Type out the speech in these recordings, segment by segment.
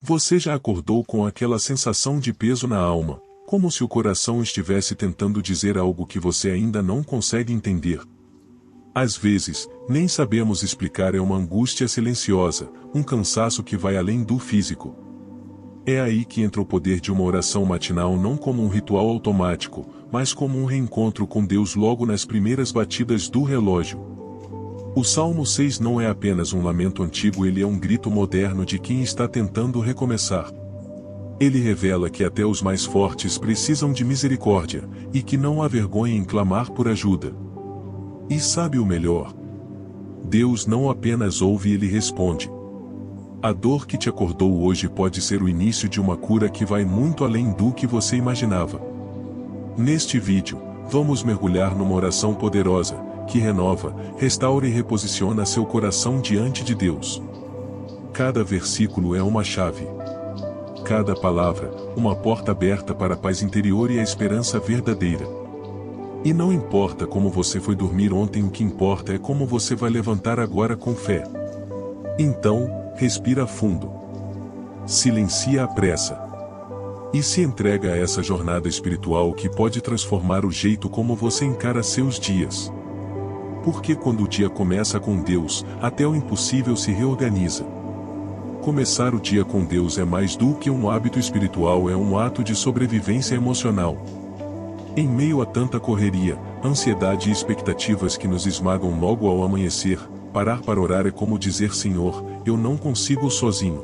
Você já acordou com aquela sensação de peso na alma, como se o coração estivesse tentando dizer algo que você ainda não consegue entender? Às vezes, nem sabemos explicar, é uma angústia silenciosa, um cansaço que vai além do físico. É aí que entra o poder de uma oração matinal, não como um ritual automático, mas como um reencontro com Deus logo nas primeiras batidas do relógio. O Salmo 6 não é apenas um lamento antigo, ele é um grito moderno de quem está tentando recomeçar. Ele revela que até os mais fortes precisam de misericórdia, e que não há vergonha em clamar por ajuda. E sabe o melhor? Deus não apenas ouve, ele responde. A dor que te acordou hoje pode ser o início de uma cura que vai muito além do que você imaginava. Neste vídeo, vamos mergulhar numa oração poderosa, que renova, restaura e reposiciona seu coração diante de Deus. Cada versículo é uma chave. Cada palavra, uma porta aberta para a paz interior e a esperança verdadeira. E não importa como você foi dormir ontem, o que importa é como você vai levantar agora com fé. Então, respira fundo. Silencia a pressa. E se entrega a essa jornada espiritual que pode transformar o jeito como você encara seus dias. Porque quando o dia começa com Deus, até o impossível se reorganiza. Começar o dia com Deus é mais do que um hábito espiritual, é um ato de sobrevivência emocional. Em meio a tanta correria, ansiedade e expectativas que nos esmagam logo ao amanhecer, parar para orar é como dizer: Senhor, eu não consigo sozinho.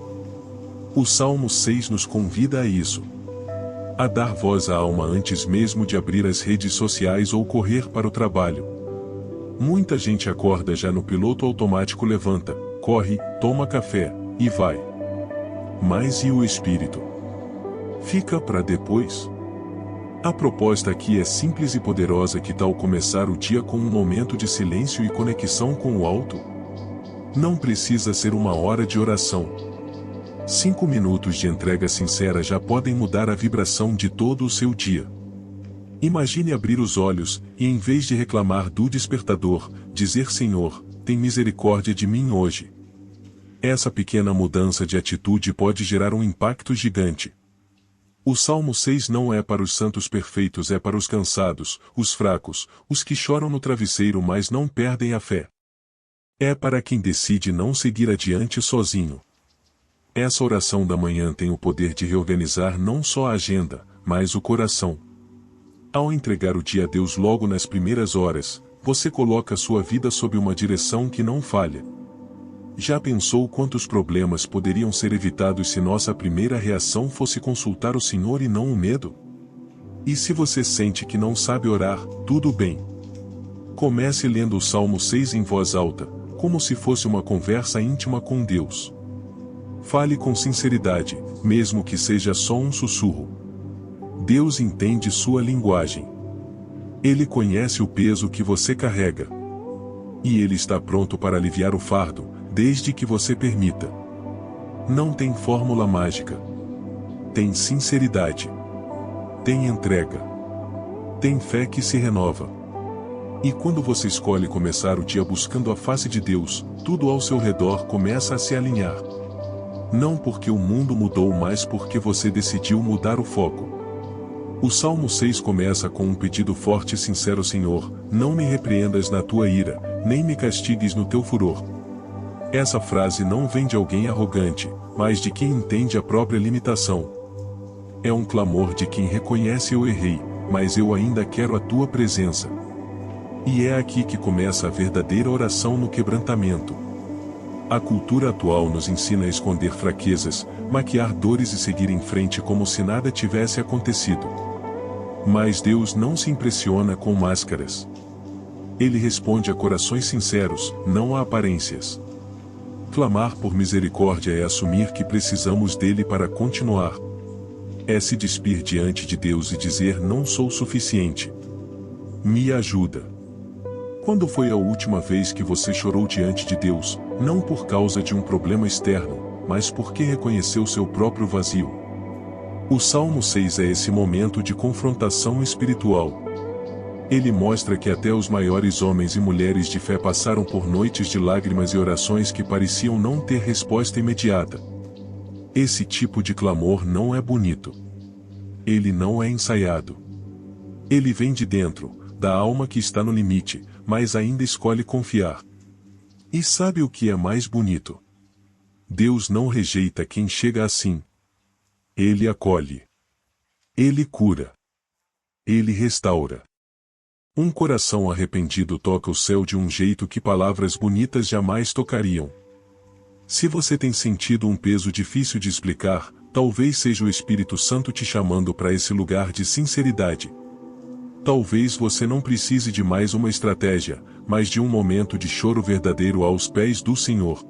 O Salmo 6 nos convida a isso. A dar voz à alma antes mesmo de abrir as redes sociais ou correr para o trabalho. Muita gente acorda já no piloto automático, levanta, corre, toma café, e vai. Mas e o espírito? Fica para depois? A proposta aqui é simples e poderosa. Que tal começar o dia com um momento de silêncio e conexão com o alto? Não precisa ser uma hora de oração. 5 minutos de entrega sincera já podem mudar a vibração de todo o seu dia. Imagine abrir os olhos, e em vez de reclamar do despertador, dizer: Senhor, tem misericórdia de mim hoje. Essa pequena mudança de atitude pode gerar um impacto gigante. O Salmo 6 não é para os santos perfeitos, é para os cansados, os fracos, os que choram no travesseiro mas não perdem a fé. É para quem decide não seguir adiante sozinho. Essa oração da manhã tem o poder de reorganizar não só a agenda, mas o coração. Ao entregar o dia a Deus logo nas primeiras horas, você coloca sua vida sob uma direção que não falha. Já pensou quantos problemas poderiam ser evitados se nossa primeira reação fosse consultar o Senhor e não o medo? E se você sente que não sabe orar, tudo bem. Comece lendo o Salmo 6 em voz alta, como se fosse uma conversa íntima com Deus. Fale com sinceridade, mesmo que seja só um sussurro. Deus entende sua linguagem. Ele conhece o peso que você carrega. E Ele está pronto para aliviar o fardo, desde que você permita. Não tem fórmula mágica. Tem sinceridade. Tem entrega. Tem fé que se renova. E quando você escolhe começar o dia buscando a face de Deus, tudo ao seu redor começa a se alinhar. Não porque o mundo mudou, mas porque você decidiu mudar o foco. O Salmo 6 começa com um pedido forte e sincero: Senhor, não me repreendas na tua ira, nem me castigues no teu furor. Essa frase não vem de alguém arrogante, mas de quem entende a própria limitação. É um clamor de quem reconhece: eu errei, mas eu ainda quero a tua presença. E é aqui que começa a verdadeira oração, no quebrantamento. A cultura atual nos ensina a esconder fraquezas, maquiar dores e seguir em frente como se nada tivesse acontecido. Mas Deus não se impressiona com máscaras. Ele responde a corações sinceros, não a aparências. Clamar por misericórdia é assumir que precisamos dele para continuar. É se despir diante de Deus e dizer: não sou suficiente. Me ajuda. Quando foi a última vez que você chorou diante de Deus, não por causa de um problema externo, mas porque reconheceu seu próprio vazio? O Salmo 6 é esse momento de confrontação espiritual. Ele mostra que até os maiores homens e mulheres de fé passaram por noites de lágrimas e orações que pareciam não ter resposta imediata. Esse tipo de clamor não é bonito. Ele não é ensaiado. Ele vem de dentro, da alma que está no limite, mas ainda escolhe confiar. E sabe o que é mais bonito? Deus não rejeita quem chega assim. Ele acolhe. Ele cura. Ele restaura. Um coração arrependido toca o céu de um jeito que palavras bonitas jamais tocariam. Se você tem sentido um peso difícil de explicar, talvez seja o Espírito Santo te chamando para esse lugar de sinceridade. Talvez você não precise de mais uma estratégia, mas de um momento de choro verdadeiro aos pés do Senhor.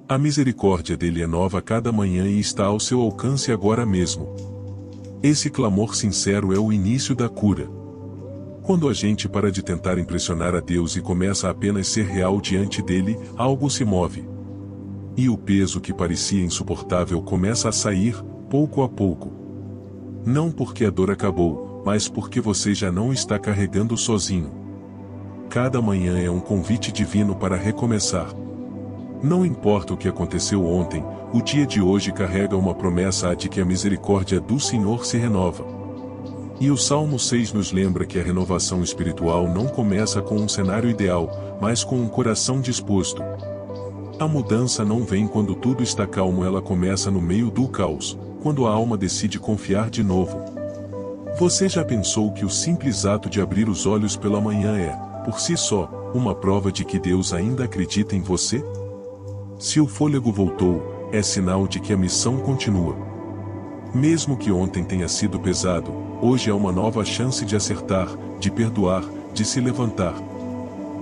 A misericórdia dele é nova a cada manhã e está ao seu alcance agora mesmo. Esse clamor sincero é o início da cura. Quando a gente para de tentar impressionar a Deus e começa a apenas ser real diante dele, algo se move. E o peso que parecia insuportável começa a sair, pouco a pouco. Não porque a dor acabou, mas porque você já não está carregando sozinho. Cada manhã é um convite divino para recomeçar. Não importa o que aconteceu ontem, o dia de hoje carrega uma promessa de que a misericórdia do Senhor se renova. E o Salmo 6 nos lembra que a renovação espiritual não começa com um cenário ideal, mas com um coração disposto. A mudança não vem quando tudo está calmo, ela começa no meio do caos, quando a alma decide confiar de novo. Você já pensou que o simples ato de abrir os olhos pela manhã é, por si só, uma prova de que Deus ainda acredita em você? Se o fôlego voltou, é sinal de que a missão continua. Mesmo que ontem tenha sido pesado, hoje é uma nova chance de acertar, de perdoar, de se levantar.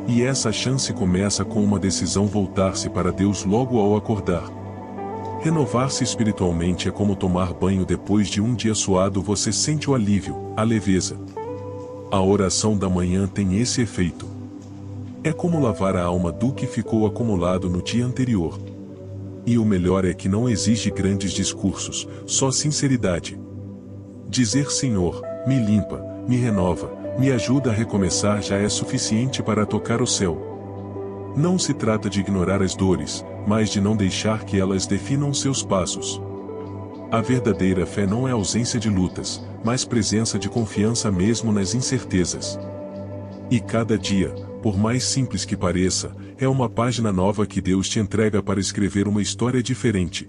E essa chance começa com uma decisão: voltar-se para Deus logo ao acordar. Renovar-se espiritualmente é como tomar banho depois de um dia suado, você sente o alívio, a leveza. A oração da manhã tem esse efeito. É como lavar a alma do que ficou acumulado no dia anterior. E o melhor é que não exige grandes discursos, só sinceridade. Dizer: Senhor, me limpa, me renova, me ajuda a recomeçar já é suficiente para tocar o céu. Não se trata de ignorar as dores, mas de não deixar que elas definam seus passos. A verdadeira fé não é ausência de lutas, mas presença de confiança mesmo nas incertezas. E cada dia, por mais simples que pareça, é uma página nova que Deus te entrega para escrever uma história diferente.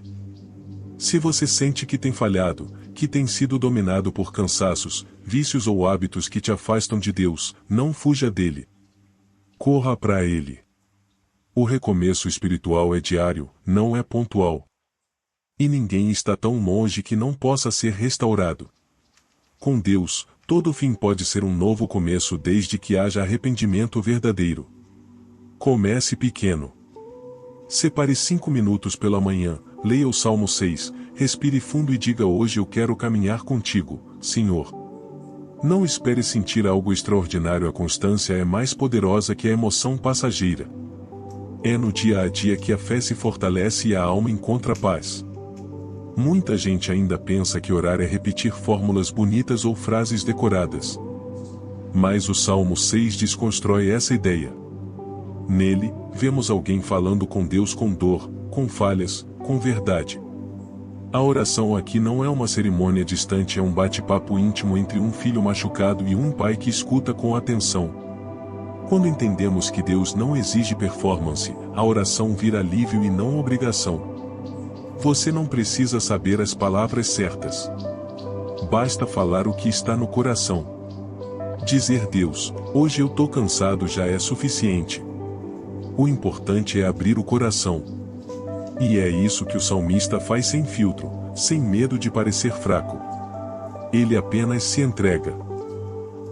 Se você sente que tem falhado, que tem sido dominado por cansaços, vícios ou hábitos que te afastam de Deus, não fuja dele. Corra para ele. O recomeço espiritual é diário, não é pontual. E ninguém está tão longe que não possa ser restaurado. Com Deus, todo fim pode ser um novo começo desde que haja arrependimento verdadeiro. Comece pequeno. Separe 5 minutos pela manhã, leia o Salmo 6, respire fundo e diga: hoje eu quero caminhar contigo, Senhor. Não espere sentir algo extraordinário, a constância é mais poderosa que a emoção passageira. É no dia a dia que a fé se fortalece e a alma encontra paz. Muita gente ainda pensa que orar é repetir fórmulas bonitas ou frases decoradas. Mas o Salmo 6 desconstrói essa ideia. Nele, vemos alguém falando com Deus com dor, com falhas, com verdade. A oração aqui não é uma cerimônia distante, é um bate-papo íntimo entre um filho machucado e um pai que escuta com atenção. Quando entendemos que Deus não exige performance, a oração vira alívio e não obrigação. Você não precisa saber as palavras certas. Basta falar o que está no coração. Dizer: Deus, hoje eu tô cansado, já é suficiente. O importante é abrir o coração. E é isso que o salmista faz sem filtro, sem medo de parecer fraco. Ele apenas se entrega.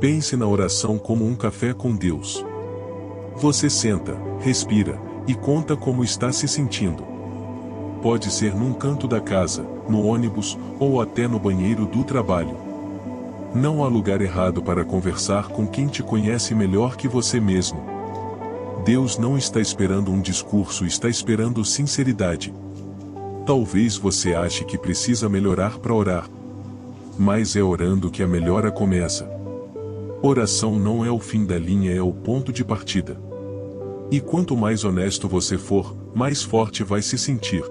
Pense na oração como um café com Deus. Você senta, respira, e conta como está se sentindo. Pode ser num canto da casa, no ônibus, ou até no banheiro do trabalho. Não há lugar errado para conversar com quem te conhece melhor que você mesmo. Deus não está esperando um discurso, está esperando sinceridade. Talvez você ache que precisa melhorar para orar. Mas é orando que a melhora começa. Oração não é o fim da linha, é o ponto de partida. E quanto mais honesto você for, mais forte vai se sentir.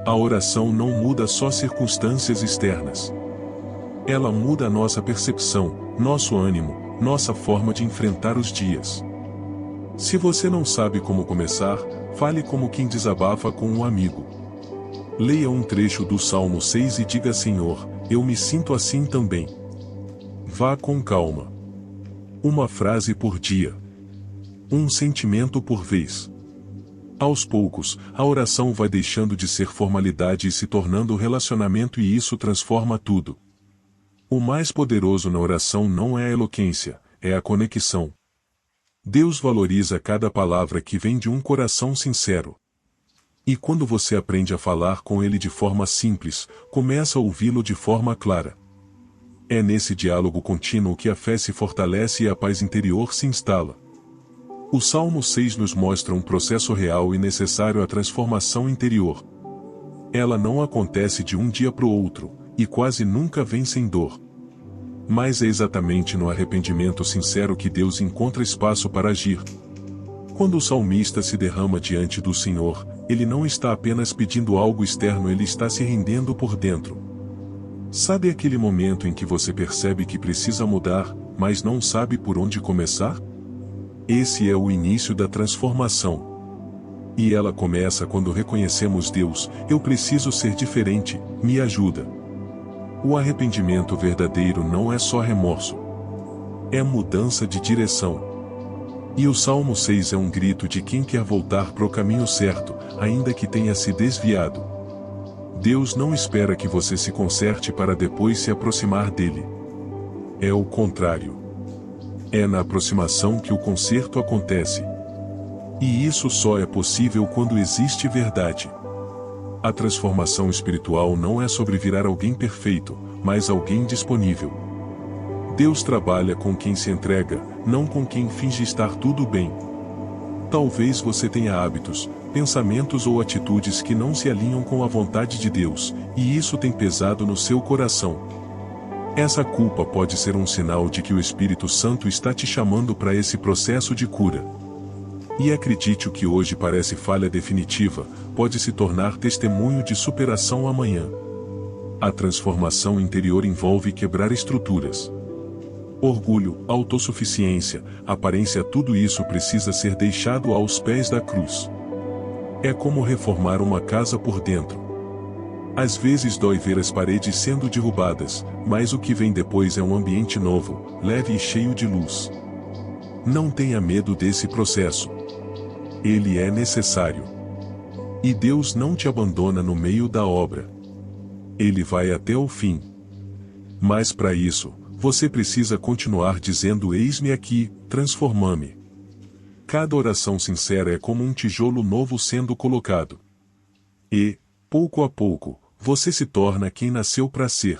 A oração não muda só circunstâncias externas. Ela muda a nossa percepção, nosso ânimo, nossa forma de enfrentar os dias. Se você não sabe como começar, fale como quem desabafa com um amigo. Leia um trecho do Salmo 6 e diga: Senhor, eu me sinto assim também. Vá com calma. Uma frase por dia. Um sentimento por vez. Aos poucos, a oração vai deixando de ser formalidade e se tornando relacionamento, e isso transforma tudo. O mais poderoso na oração não é a eloquência, é a conexão. Deus valoriza cada palavra que vem de um coração sincero. E quando você aprende a falar com Ele de forma simples, começa a ouvi-lo de forma clara. É nesse diálogo contínuo que a fé se fortalece e a paz interior se instala. O Salmo 6 nos mostra um processo real e necessário à transformação interior. Ela não acontece de um dia para o outro, e quase nunca vem sem dor. Mas é exatamente no arrependimento sincero que Deus encontra espaço para agir. Quando o salmista se derrama diante do Senhor, ele não está apenas pedindo algo externo, ele está se rendendo por dentro. Sabe aquele momento em que você percebe que precisa mudar, mas não sabe por onde começar? Esse é o início da transformação. E ela começa quando reconhecemos: Deus, eu preciso ser diferente, me ajuda. O arrependimento verdadeiro não é só remorso. É mudança de direção. E o Salmo 6 é um grito de quem quer voltar para o caminho certo, ainda que tenha se desviado. Deus não espera que você se conserte para depois se aproximar dele. É o contrário. É na aproximação que o conserto acontece. E isso só é possível quando existe verdade. A transformação espiritual não é sobre virar alguém perfeito, mas alguém disponível. Deus trabalha com quem se entrega, não com quem finge estar tudo bem. Talvez você tenha hábitos, pensamentos ou atitudes que não se alinham com a vontade de Deus, e isso tem pesado no seu coração. Essa culpa pode ser um sinal de que o Espírito Santo está te chamando para esse processo de cura. E acredite, o que hoje parece falha definitiva, pode se tornar testemunho de superação amanhã. A transformação interior envolve quebrar estruturas. Orgulho, autossuficiência, aparência, tudo isso precisa ser deixado aos pés da cruz. É como reformar uma casa por dentro. Às vezes dói ver as paredes sendo derrubadas, mas o que vem depois é um ambiente novo, leve e cheio de luz. Não tenha medo desse processo. Ele é necessário. E Deus não te abandona no meio da obra. Ele vai até o fim. Mas para isso, você precisa continuar dizendo: eis-me aqui, transforma-me. Cada oração sincera é como um tijolo novo sendo colocado. E, pouco a pouco, você se torna quem nasceu para ser.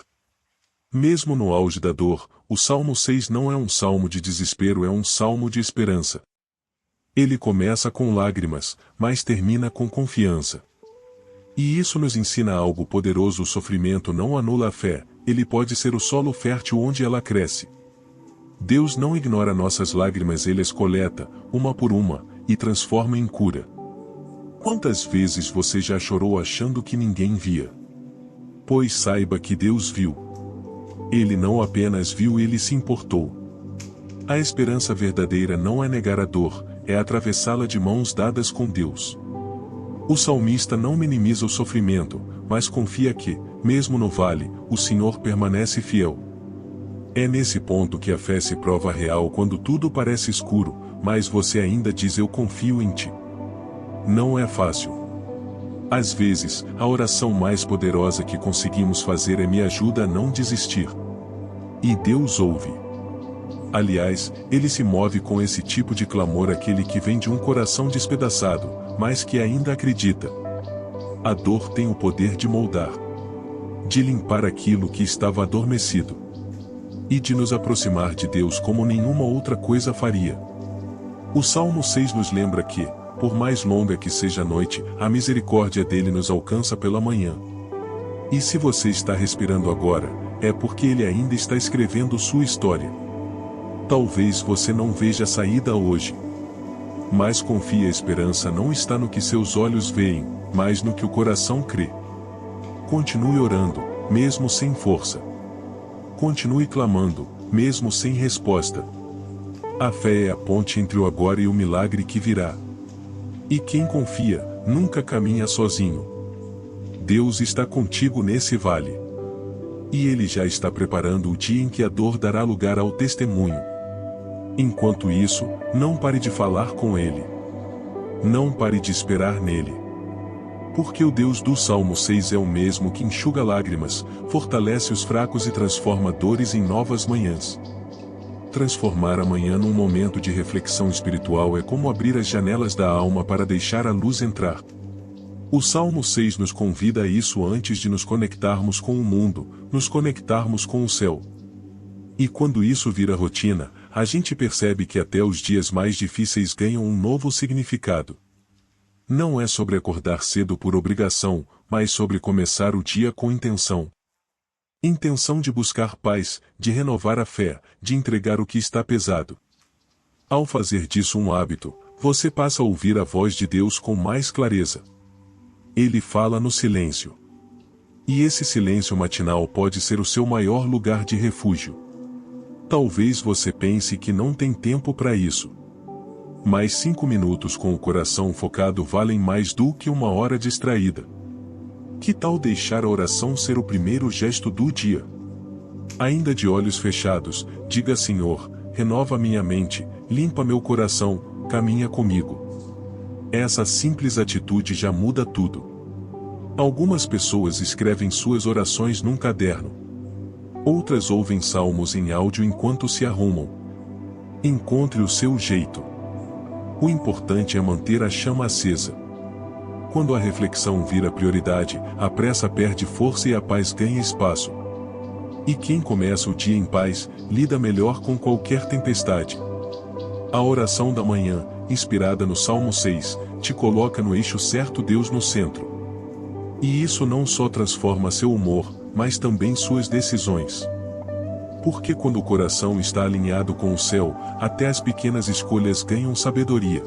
Mesmo no auge da dor, o Salmo 6 não é um salmo de desespero, é um salmo de esperança. Ele começa com lágrimas, mas termina com confiança. E isso nos ensina algo poderoso: o sofrimento não anula a fé, ele pode ser o solo fértil onde ela cresce. Deus não ignora nossas lágrimas, ele as coleta, uma por uma, e transforma em cura. Quantas vezes você já chorou achando que ninguém via? Pois saiba que Deus viu. Ele não apenas viu, ele se importou. A esperança verdadeira não é negar a dor, é atravessá-la de mãos dadas com Deus. O salmista não minimiza o sofrimento, mas confia que, mesmo no vale, o Senhor permanece fiel. É nesse ponto que a fé se prova real, quando tudo parece escuro, mas você ainda diz: eu confio em ti. Não é fácil. Às vezes, a oração mais poderosa que conseguimos fazer é: me ajuda a não desistir. E Deus ouve. Aliás, ele se move com esse tipo de clamor, aquele que vem de um coração despedaçado, mas que ainda acredita. A dor tem o poder de moldar, de limpar aquilo que estava adormecido, e de nos aproximar de Deus como nenhuma outra coisa faria. O Salmo 6 nos lembra que, por mais longa que seja a noite, a misericórdia dele nos alcança pela manhã. E se você está respirando agora, é porque ele ainda está escrevendo sua história. Talvez você não veja a saída hoje. Mas confie, a esperança não está no que seus olhos veem, mas no que o coração crê. Continue orando, mesmo sem força. Continue clamando, mesmo sem resposta. A fé é a ponte entre o agora e o milagre que virá. E quem confia, nunca caminha sozinho. Deus está contigo nesse vale. E Ele já está preparando o dia em que a dor dará lugar ao testemunho. Enquanto isso, não pare de falar com Ele. Não pare de esperar nele. Porque o Deus do Salmo 6 é o mesmo que enxuga lágrimas, fortalece os fracos e transforma dores em novas manhãs. Transformar a manhã num momento de reflexão espiritual é como abrir as janelas da alma para deixar a luz entrar. O Salmo 6 nos convida a isso antes de nos conectarmos com o mundo, nos conectarmos com o céu. E quando isso vira rotina, a gente percebe que até os dias mais difíceis ganham um novo significado. Não é sobre acordar cedo por obrigação, mas sobre começar o dia com intenção. Intenção de buscar paz, de renovar a fé, de entregar o que está pesado. Ao fazer disso um hábito, você passa a ouvir a voz de Deus com mais clareza. Ele fala no silêncio. E esse silêncio matinal pode ser o seu maior lugar de refúgio. Talvez você pense que não tem tempo para isso. Mas 5 minutos com o coração focado valem mais do que 1 hora distraída. Que tal deixar a oração ser o primeiro gesto do dia? Ainda de olhos fechados, diga: Senhor, renova minha mente, limpa meu coração, caminha comigo. Essa simples atitude já muda tudo. Algumas pessoas escrevem suas orações num caderno. Outras ouvem salmos em áudio enquanto se arrumam. Encontre o seu jeito. O importante é manter a chama acesa. Quando a reflexão vira prioridade, a pressa perde força e a paz ganha espaço. E quem começa o dia em paz, lida melhor com qualquer tempestade. A oração da manhã, inspirada no Salmo 6, te coloca no eixo certo, Deus no centro. E isso não só transforma seu humor, mas também suas decisões. Porque quando o coração está alinhado com o céu, até as pequenas escolhas ganham sabedoria.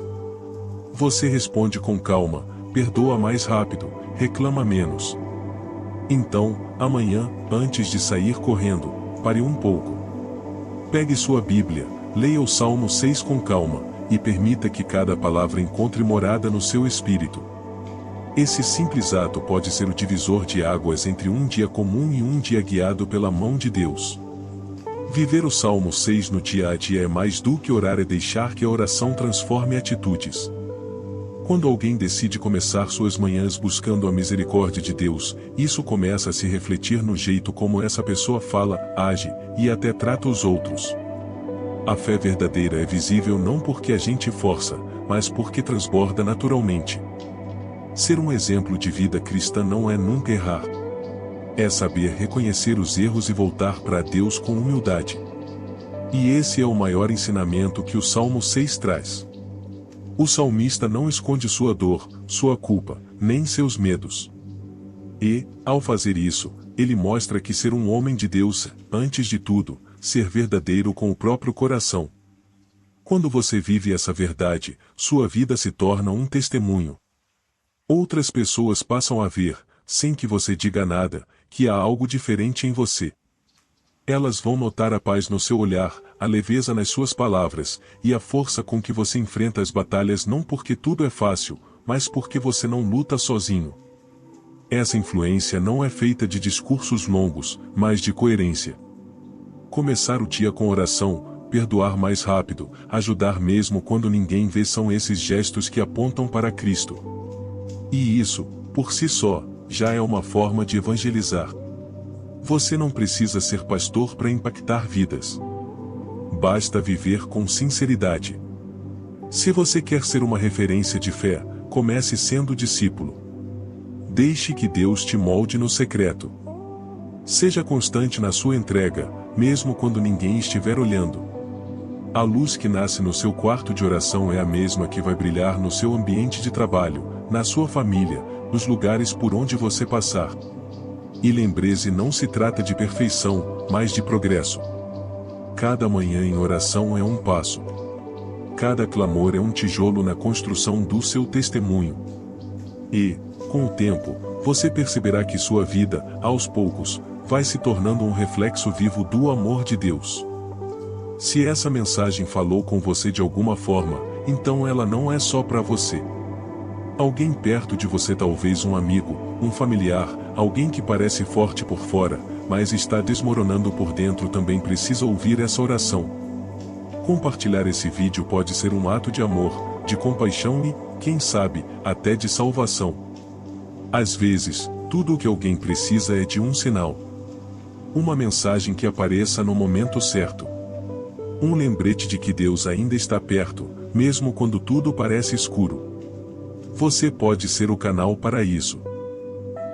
Você responde com calma, perdoa mais rápido, reclama menos. Então, amanhã, antes de sair correndo, pare um pouco. Pegue sua Bíblia, leia o Salmo 6 com calma, e permita que cada palavra encontre morada no seu espírito. Esse simples ato pode ser o divisor de águas entre um dia comum e um dia guiado pela mão de Deus. Viver o Salmo 6 no dia a dia é mais do que orar, é deixar que a oração transforme atitudes. Quando alguém decide começar suas manhãs buscando a misericórdia de Deus, isso começa a se refletir no jeito como essa pessoa fala, age, e até trata os outros. A fé verdadeira é visível não porque a gente força, mas porque transborda naturalmente. Ser um exemplo de vida cristã não é nunca errar. É saber reconhecer os erros e voltar para Deus com humildade. E esse é o maior ensinamento que o Salmo 6 traz. O salmista não esconde sua dor, sua culpa, nem seus medos. E, ao fazer isso, ele mostra que ser um homem de Deus, antes de tudo, ser verdadeiro com o próprio coração. Quando você vive essa verdade, sua vida se torna um testemunho. Outras pessoas passam a ver, sem que você diga nada, que há algo diferente em você. Elas vão notar a paz no seu olhar, a leveza nas suas palavras, e a força com que você enfrenta as batalhas, não porque tudo é fácil, mas porque você não luta sozinho. Essa influência não é feita de discursos longos, mas de coerência. Começar o dia com oração, perdoar mais rápido, ajudar mesmo quando ninguém vê, são esses gestos que apontam para Cristo. E isso, por si só, já é uma forma de evangelizar. Você não precisa ser pastor para impactar vidas. Basta viver com sinceridade. Se você quer ser uma referência de fé, comece sendo discípulo. Deixe que Deus te molde no secreto. Seja constante na sua entrega, mesmo quando ninguém estiver olhando. A luz que nasce no seu quarto de oração é a mesma que vai brilhar no seu ambiente de trabalho, na sua família, nos lugares por onde você passar. E lembre-se, não se trata de perfeição, mas de progresso. Cada manhã em oração é um passo. Cada clamor é um tijolo na construção do seu testemunho. E, com o tempo, você perceberá que sua vida, aos poucos, vai se tornando um reflexo vivo do amor de Deus. Se essa mensagem falou com você de alguma forma, então ela não é só para você. Alguém perto de você, talvez um amigo, um familiar, alguém que parece forte por fora, mas está desmoronando por dentro, também precisa ouvir essa oração. Compartilhar esse vídeo pode ser um ato de amor, de compaixão e, quem sabe, até de salvação. Às vezes, tudo o que alguém precisa é de um sinal. Uma mensagem que apareça no momento certo. Um lembrete de que Deus ainda está perto, mesmo quando tudo parece escuro. Você pode ser o canal para isso.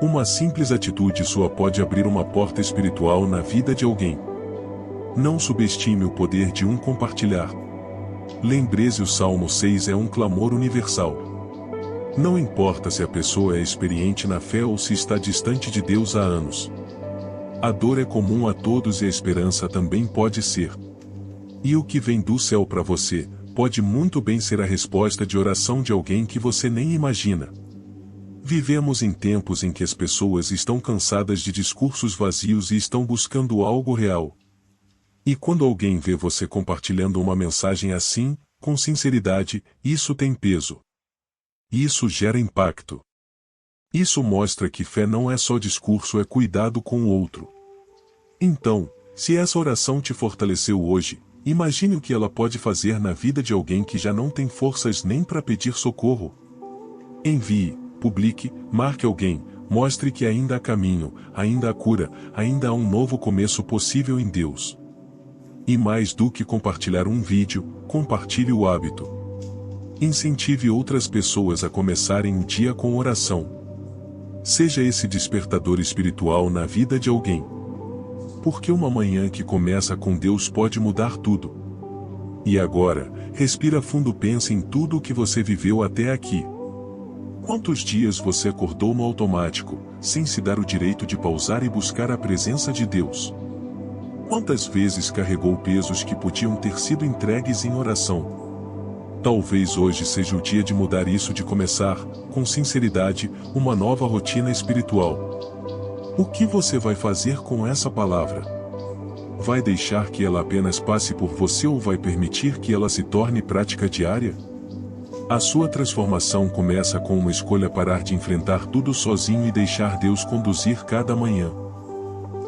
Uma simples atitude sua pode abrir uma porta espiritual na vida de alguém. Não subestime o poder de um compartilhar. Lembre-se, o Salmo 6 é um clamor universal. Não importa se a pessoa é experiente na fé ou se está distante de Deus há anos. A dor é comum a todos e a esperança também pode ser. E o que vem do céu para você, pode muito bem ser a resposta de oração de alguém que você nem imagina. Vivemos em tempos em que as pessoas estão cansadas de discursos vazios e estão buscando algo real. E quando alguém vê você compartilhando uma mensagem assim, com sinceridade, isso tem peso. Isso gera impacto. Isso mostra que fé não é só discurso, é cuidado com o outro. Então, se essa oração te fortaleceu hoje, imagine o que ela pode fazer na vida de alguém que já não tem forças nem para pedir socorro. Envie, publique, marque alguém, mostre que ainda há caminho, ainda há cura, ainda há um novo começo possível em Deus. E mais do que compartilhar um vídeo, compartilhe o hábito. Incentive outras pessoas a começarem o dia com oração. Seja esse despertador espiritual na vida de alguém. Porque uma manhã que começa com Deus pode mudar tudo. E agora, respira fundo, pense em tudo o que você viveu até aqui. Quantos dias você acordou no automático, sem se dar o direito de pausar e buscar a presença de Deus? Quantas vezes carregou pesos que podiam ter sido entregues em oração? Talvez hoje seja o dia de mudar isso, de começar, com sinceridade, uma nova rotina espiritual. O que você vai fazer com essa palavra? Vai deixar que ela apenas passe por você ou vai permitir que ela se torne prática diária? A sua transformação começa com uma escolha: parar de enfrentar tudo sozinho e deixar Deus conduzir cada manhã.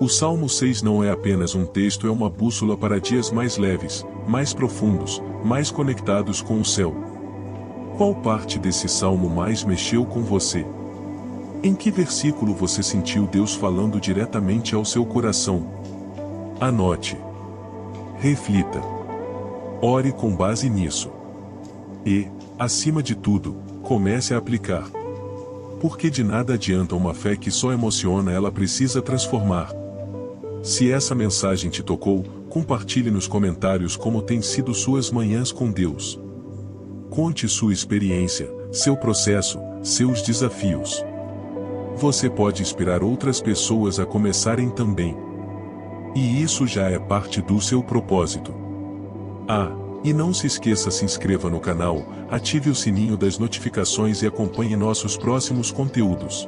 O Salmo 6 não é apenas um texto, é uma bússola para dias mais leves, mais profundos, mais conectados com o céu. Qual parte desse salmo mais mexeu com você? Em que versículo você sentiu Deus falando diretamente ao seu coração? Anote. Reflita. Ore com base nisso. E, acima de tudo, comece a aplicar. Porque de nada adianta uma fé que só emociona, ela precisa transformar. Se essa mensagem te tocou, compartilhe nos comentários como tem sido suas manhãs com Deus. Conte sua experiência, seu processo, seus desafios. Você pode inspirar outras pessoas a começarem também. E isso já é parte do seu propósito. E não se esqueça, se inscreva no canal, ative o sininho das notificações e acompanhe nossos próximos conteúdos.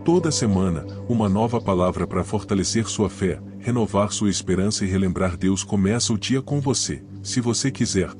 Toda semana, uma nova palavra para fortalecer sua fé, renovar sua esperança e relembrar Deus. Começa o dia com você, se você quiser.